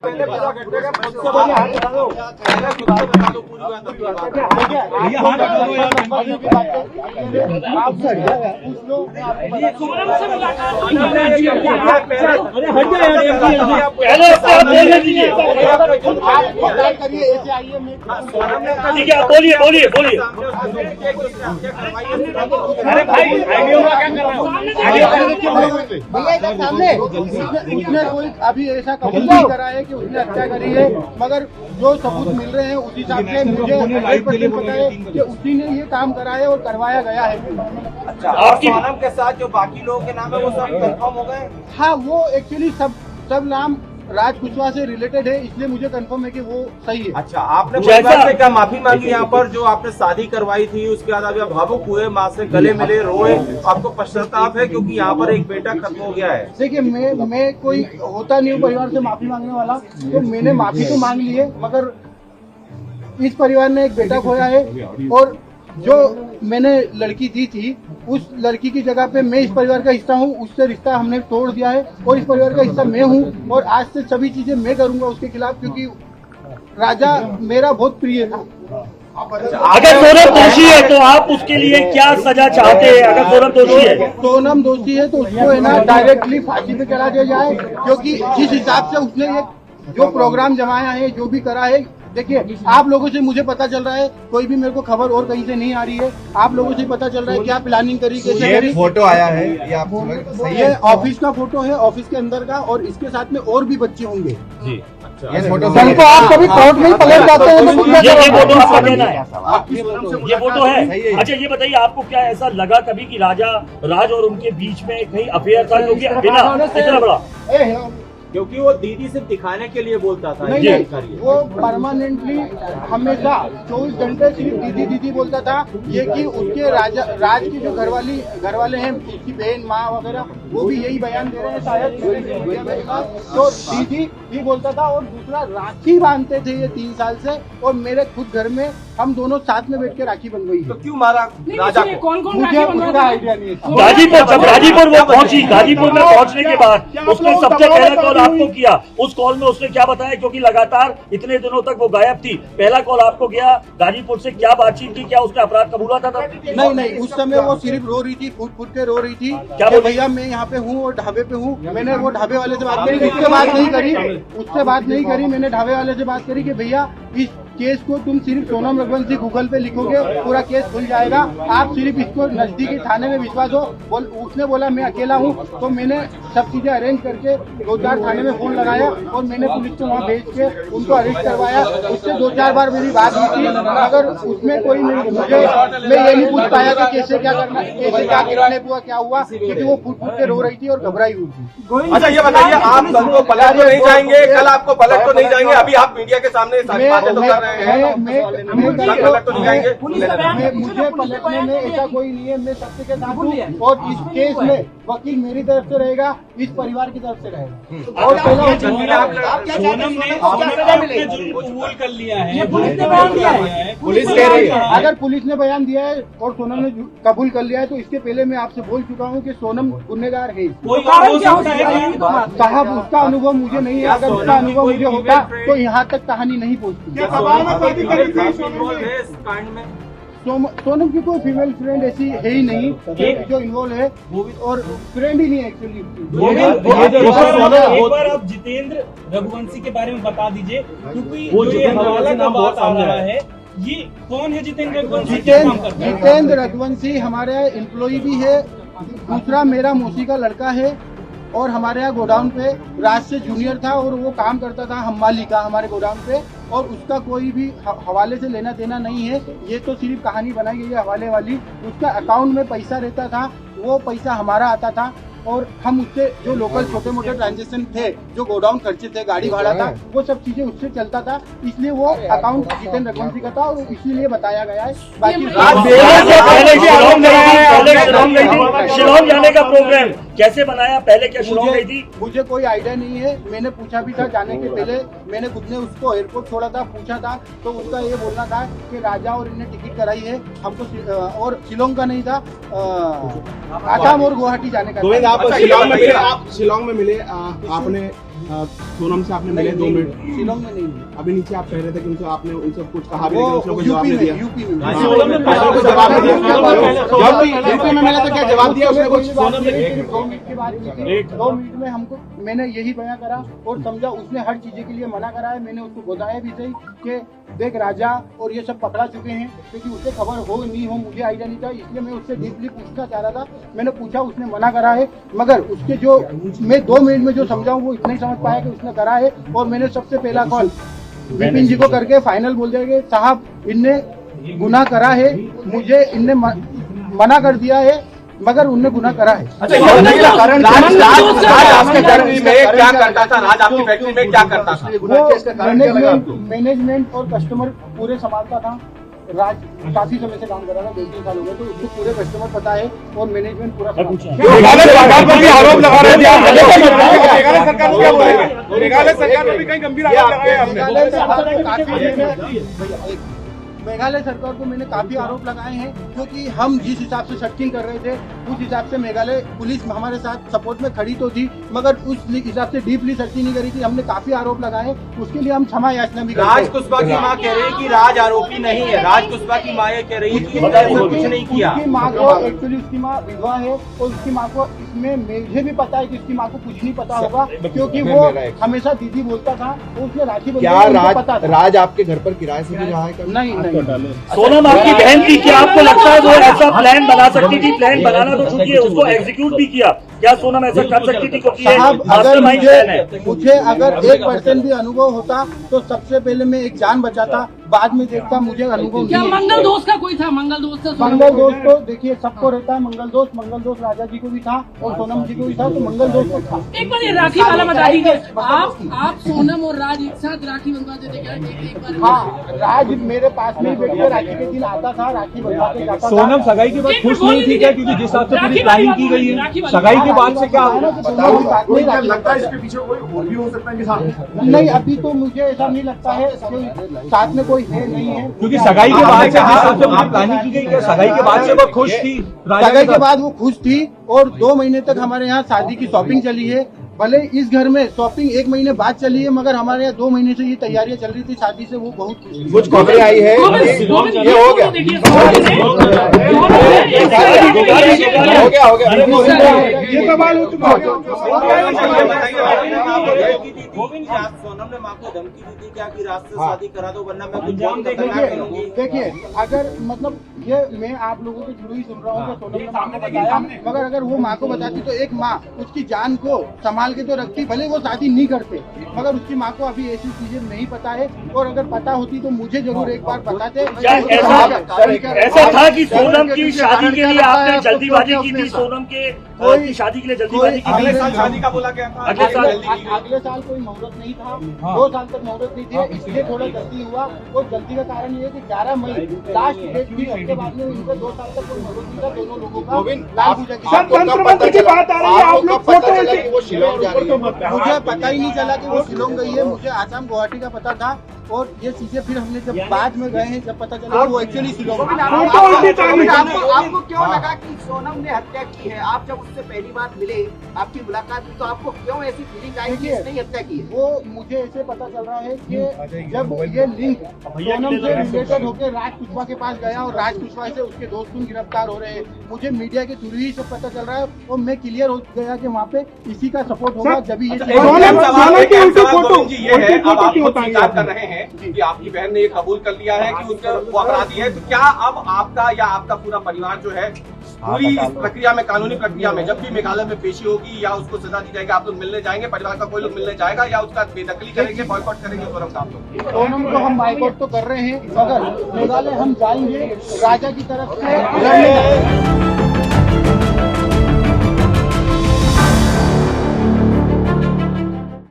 पहले आप बोलिए बोलिए बोलिए। अरे भाई आईडियो का क्या कर रहा हूँ सामने उसने कोई अभी ऐसा कबूल नहीं करा है कि उसने हत्या करी है, मगर जो सबूत मिल रहे हैं उस हिसाब से मुझे 100% पता है कि उसी ने ये काम करा है और करवाया गया है। अच्छा, और सोनम के साथ जो बाकी लोगों के नाम है वो सब कंफर्म हो गए? हाँ, वो एक्चुअली सब नाम राज कुशवाहा से रिलेटेड है, इसलिए मुझे कंफर्म है कि वो सही है। अच्छा, आपने परिवार से क्या माफी मांगी यहाँ पर जो आपने शादी करवाई थी, उसके बाद अभी आप भावुक हुए, माँ से गले मिले, रोए, आपको पश्चाताप है क्योंकि यहाँ पर एक बेटा खत्म हो गया है? देखिए, मैं कोई होता नहीं हूँ परिवार से माफी मांगने वाला, तो मैंने माफी तो मांग ली है, मगर इस परिवार ने एक बेटा खोया है और जो मैंने लड़की दी थी उस लड़की की जगह पे मैं इस परिवार का हिस्सा हूँ, उससे रिश्ता हमने तोड़ दिया है और इस परिवार का हिस्सा मैं हूँ और आज से सभी चीजें मैं करूंगा उसके खिलाफ, क्योंकि राजा मेरा बहुत प्रिय था। अगर सोनम दोषी है तो आप उसके लिए क्या सजा चाहते हैं? अगर सोनम दोषी है, सोनम दोषी है तो उसको है ना डायरेक्टली फांसी पे चढ़ा दिया जाए, क्योंकि जिस हिसाब से उसने ये जो प्रोग्राम जमाया है, जो भी करा है, देखिए आप लोगों से मुझे पता चल रहा है, कोई भी मेरे को खबर और कहीं से नहीं आ रही है, आप लोगों से पता चल रहा है क्या प्लानिंग करी, कैसे करी। फोटो आया है ये आप सही ये ऑफिस का फोटो है, ऑफिस के अंदर का, और इसके साथ में और भी बच्चे होंगे जी। ये फोटो जिनको आप कभी कोर्ट में पलट जाते हैं ये फोटो आपका कहना है, ये फोटो है। अच्छा, ये बताइए आपको क्या ऐसा लगा कभी कि राज और उनके बीच में कहीं अफेयर था, क्योंकि बिना इतना बड़ा, क्योंकि वो दीदी सिर्फ दिखाने के लिए बोलता था। नहीं, वो परमानेंटली हमेशा 24 घंटे सिर्फ दीदी दीदी बोलता था। ये कि उसके राज की जो घर वाले हैं, उसकी बहन माँ वगैरह, वो भी यही बयान दे रहे हैं शायद, तो दीदी ही बोलता था। और दूसरा, राखी बांधते थे ये 3 साल से, और मेरे खुद घर में हम दोनों साथ में बैठ के राखी बंधवाई। तो क्यों मारा राजा को? कौन मुझे उसका आइडिया नहीं है। गाजीपुर वो पहुंची, गाजीपुर में पहुंचने के बाद उसने सबसे पहला कॉल आपको किया, उस कॉल में उसने क्या बताया? क्योंकि लगातार इतने दिनों तक वो गायब थी, पहला कॉल आपको गया, गाजीपुर से क्या बातचीत की, क्या उसने अपराध कबूला था? नहीं, उस समय वो सिर्फ रो रही थी, फूट फूट के रो रही थी, क्या भैया मैं यहाँ पे हूँ और ढाबे पे हूँ। मैंने वो ढाबे वाले से बात करी, उससे बात नहीं करी, मैंने ढाबे वाले से बात करी कि भैया इस केस को तुम सिर्फ सोनम रघुवंशी गूगल पे लिखोगे, पूरा केस खुल जाएगा, आप सिर्फ इसको नजदीकी थाने में विश्वास हो। उसने बोला मैं अकेला हूँ, तो मैंने सब चीजें अरेंज करके 2-4 थाने में फोन लगाया और मैंने पुलिस को वहाँ भेज के उनको अरेस्ट करवाया। उससे 2-4 बार मेरी बात हुई थी, मगर उसमें कोई नहीं, मैं ये नहीं पूछ पाया कि कैसे क्या करना, कैसे क्या किडनैप हुआ, क्या हुआ, क्योंकि वो फूट फूट के रो रही थी और घबराई हुई थी। अच्छा, ये बताइए, आप कल को पलट तो नहीं जाएंगे? कल आपको पलट तो नहीं जाएंगे? अभी आप मीडिया के सामने सारी बातें तो कर रहे हैं, पलट तो नहीं जाएंगे? मुझे पलटने में ऐसा कोई नहीं है, मैं सत्य के साथ हूँ और इस केस में वकील मेरी तरफ से रहेगा, इस परिवार की तरफ से रहेगा। और कबूल कर लिया है, पुलिस कह रही है। अगर पुलिस ने बयान दिया है और सोनम ने कबूल कर लिया है, तो इसके पहले मैं आपसे बोल चुका हूँ कि सोनम गुनहगार है। साहब, उसका अनुभव मुझे नहीं है, अगर उसका अनुभव मुझे होता तो यहाँ तक कहानी नहीं पहुँचती। सोनम की कोई फीमेल फ्रेंड ऐसी है ही नहीं जो इन्वॉल्व है, और फ्रेंड ही नहीं है एक्चुअली। एक बार आप जितेंद्र रघुवंशी के बारे में बता दीजिए, क्योंकि वो ये हवाला का बात आ रहा है, ये कौन है जितेंद्र रघुवंशी? जितेंद्र रघुवंशी हमारे एम्प्लॉय भी है, दूसरा मेरा मौसी का लड़का है, और हमारे यहाँ गोडाउन पे राज से जूनियर था और वो काम करता था हमाली का हमारे गोडाउन पे, और उसका कोई भी हवाले से लेना देना नहीं है। ये तो सिर्फ कहानी बनाई गई है हवाले वाली। उसका अकाउंट में पैसा रहता था, वो पैसा हमारा आता था, और हम उससे जो लोकल छोटे मोटे ट्रांजेक्शन थे, जो गोडाउन खर्चे थे, गाड़ी भाड़ा था, वो सब चीजें उससे चलता था, इसलिए वो अकाउंट जितेंद्र रघुवंशी का था और इसीलिए बताया गया है। बाकी शिलोंग जाने का प्रोग्राम कैसे बनाया? पहले क्या शिलोंग गई थी? मुझे कोई आइडिया नहीं है, मैंने पूछा भी था जाने के पहले, मैंने खुद ने उसको एयरपोर्ट छोड़ा था, पूछा था, तो उसका ये बोलना था कि राजा और इन्हें टिकट कराई है हमको, और शिलोंग का नहीं था, आसाम और गुवाहाटी जाने का। आप शिलोंग में मिले, आपने सोनम से आपने मिले 2 मिनट, शिलोंग में नहीं मिले। अभी नीचे आप कह रहे थे कि उनसे आपने उनसे कुछ कहा भी वो लेकिन उसने कोई जवाब यूपी नहीं दिया। में यूपी में यूपी में मिला तो क्या जवाब दिया उसने कुछ? 2 मिनट की बात की थी। 2 मिनट में हमको मैंने यही बयां करा और समझा। उसने हर चीजें के लिए मना करा है। मैंने उसको बताया भी सही कि देख राजा और ये सब पकड़ा चुके हैं, क्योंकि उससे खबर हो नहीं हो मुझे आइडिया नहीं था, इसलिए मैं उससे डीपली पूछना चाह रहा था। मैंने पूछा, उसने मना करा है, मगर उसके जो मैं 2 मिनट में जो समझाऊं वो इतना ही समझ पाया कि उसने करा है। और मैंने सबसे पहला कॉल विपिन जी को करके फाइनल बोल दिया कि साहब इनने गुनाह करा है, मुझे इनने मना कर दिया है, मगर उनने गुनाह करा है। राज आपके फैक्ट्री में क्या करता था? राज आपकी फैक्ट्री में क्या करता था? वो मैनेजमेंट और कस्टमर पूरे संभालता था। राज काफी समय से काम कर रहा था, 2-3 साल हो गए, तो उसको पूरे कस्टमर पता है और मैनेजमेंट पूरा मेघालय सरकार पर भी आरोप लगा रहे थे। मेघालय सरकार को क्या बोलेंगे? मेघालय सरकार पर भी कई गंभीर आरोप लगाए आपने। मेघालय सरकार को मैंने काफी आरोप लगाए हैं, क्योंकि हम जिस हिसाब से सर्चिंग कर रहे थे उस हिसाब से मेघालय पुलिस हमारे साथ सपोर्ट में खड़ी तो थी, मगर उस हिसाब से डीपली सर्चिंग नहीं करी थी। हमने काफी आरोप लगाए, उसके लिए हम क्षमा याचना भी करते राज हैं। कुशवाहा की मां कह रही है कि राज आरोपी नहीं है। राज कुशवाहा की मां ये कह रही है कि इसने ऐसा कुछ नहीं किया। उसकी माँ को एक्चुअली उसकी माँ विधवा है और उसकी माँ को इसमें मुझे भी पता है कि उसकी माँ को कुछ नहीं पता होगा, क्योंकि वो हमेशा दीदी बोलता था और उसने राखी क्या राज आपके घर पर किराए से भी रहा है कभी? नहीं। सोनम आपकी बहन थी, क्या आपको लगता है वो ऐसा प्लान बना सकती थी? प्लान बनाना तो छूटिए, उसको एग्जीक्यूट भी किया। क्या सोनम ऐसा कर सकती थी? क्योंकि ये साहब, अगर मास्टरमाइंड प्लान है। मुझे अगर 1% भी अनुभव होता तो सबसे पहले मैं एक जान बचाता, बाद में देखता। मुझे अनुभव क्या नहीं है। मंगल दोस्त का कोई था? मंगल दोस्त था? मंगल दोस्त तो देखिए सबको रहता है। मंगल दोस्त राजा जी को भी था और सोनम जी को भी था, तो मंगल दोस्त तो था। एक बार ये राखी वाला बता दीजिए, आप सोनम और राज एक साथ राखी बनवाते थे क्या? एक बार हाँ, राज मेरे पास में ही बैठ के राखी के दिन आता था, राखी बनवा के जाता था। सोनम सगाई के बाद खुश नहीं थी क्या? क्योंकि जिस हिसाब से पूरी प्लानिंग की गई है, सगाई के बाद से क्या लगता है इसके पीछे कोई और भी हो सकता है कि साथ? नहीं, अभी तो मुझे ऐसा नहीं लगता है कि साथ में कोई है नहीं है, क्योंकि सगाई के बाद से जिस हिसाब से पूरी प्लानिंग की गई, क्या सगाई के बाद से वो खुश थी? सगाई के बाद वो खुश थी और 2 महीने तक हमारे यहाँ शादी की शॉपिंग चली है। भले इस घर में शॉपिंग 1 महीने बाद चली है, मगर हमारे यहाँ 2 महीने से ये तैयारियां चल रही थी शादी से। वो बहुत खुश थी। कुछ खबरें आई है, ये हो गया, हो गया। ये सवाल हो चुका है। सोनम ने मां को धमकी दी थी क्या कि रात से शादी करा दो वरना मैं कुछ जान करूंगी? देखिए, अगर मतलब ये मैं आप लोगों के थ्रू ही सुन रहा हूँ कि सोनम ने माँ को बताया, मगर अगर वो माँ को बताती तो एक माँ उसकी जान को संभाल के तो रखती, भले वो शादी नहीं करते, मगर उसकी माँ को अभी ऐसी चीजें नहीं पता है। और अगर पता होती तो मुझे जरूर एक बार बताते। ऐसा था कि सोनम की शादी के लिए आपने जल्दीबाजी की थी? सोनम के की शादी के लिए जल्दीबाजी की? अगले साल शादी का बोला क्या था? अगले साल कोई मुहूर्त नहीं था, 2 साल तक मुहूर्त नहीं थे, इसलिए थोड़ा जल्दी हुआ। और जल्दी का कारण ये है कि 11 मई लास्ट डेट थी, उसके बाद में इनका 2 साल तक कोई मुहूर्त नहीं था दोनों लोगों का। लाल पूजा की मंत्री की बात आ रही है, आप लोग फोटो वो शिलोंग जा रही है। मुझे पता ही नहीं चला कि वो शिलोंग गई है। मुझे आसाम गुवाहाटी का पता था और ये चीजें फिर हमने जब बाद में गए हैं, जब पता चला वो एक्चुअली शिलोंग। आपको क्यों लगा कि सोनम ने हत्या की है? आप जब उससे पहली बार मिले, आपकी मुलाकात हुई, तो आपको क्यों ऐसी फीलिंग आई कि इसने ही हत्या की है? वो मुझे ऐसे पता चल रहा है कि जब ये लिंक सोनम से रिलेटेड होकर राज कुशवाहा के पास गया और राज कुशवाहा से उसके दोस्त गिरफ्तार हो रहे हैं, मुझे मीडिया के थ्रू ही सब पता चल रहा है और मैं क्लियर हो गया कि वहाँ पे इसी का सपोर्ट होगा। जब ये कर रहे हैं कि आपकी बहन ने ये कबूल कर लिया है कि उनका वो अपराधी है, तो क्या अब आपका या आपका पूरा परिवार जो है पूरी इस प्रक्रिया में, कानूनी प्रक्रिया में, जब भी मेघालय में पेशी होगी या उसको सजा दी जाएगी, आप लोग मिलने जाएंगे? परिवार का कोई लोग मिलने जाएगा या उसका बेदखली करेंगे, बॉयकॉट करेंगे? सोनम का आप लोग? सोनम को हम बॉयकॉट तो कर रहे हैं, मगर मेघालय हम जाएंगे राजा की तरफ से लड़ने।